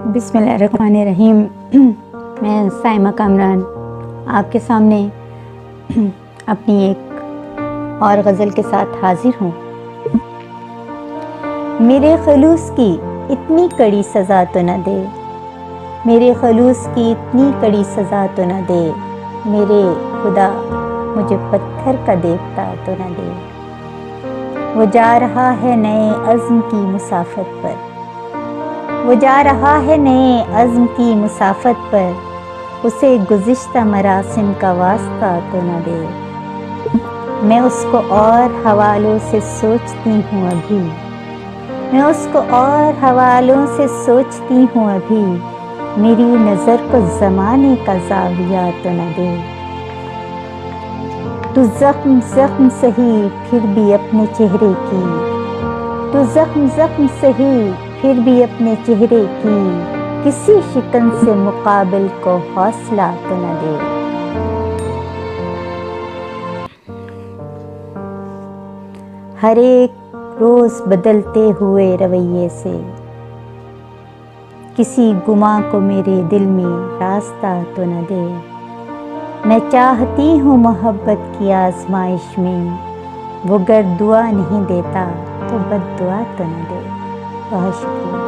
बिस्मिल्लाहिर्रहमानिर्रहीम। मैं साइमा कामरान आपके सामने अपनी एक और गज़ल के साथ हाजिर हूँ। मेरे खलूस की इतनी कड़ी सज़ा तो न दे, मेरे खलूस की इतनी कड़ी सज़ा तो न दे, मेरे खुदा मुझे पत्थर का देवता तो न दे। वो जा रहा है नए अज़्म की मुसाफत पर, वो जा रहा है नए अज़्म की मुसाफत पर, उसे गुज़िश्ता मरासिम का वास्ता तो न दे। मैं उसको और हवालों से सोचती हूँ अभी, मैं उसको और हवालों से सोचती हूँ अभी, मेरी नज़र को ज़माने का ज़ाविया तो न दे। तू ज़ख्म ज़ख्म सही फिर भी अपने चेहरे की, तू ज़ख्म ज़ख्म सही फिर भी अपने चेहरे की, किसी शिकन से मुकाबिल को हौसला तो न दे। हर एक रोज़ बदलते हुए रवैये से, किसी गुमा को मेरे दिल में रास्ता तो न दे। मैं चाहती हूँ मोहब्बत की आजमाइश में, वो गर दुआ नहीं देता तो बद्दुआ तो न दे। बहुत शुक्रिया।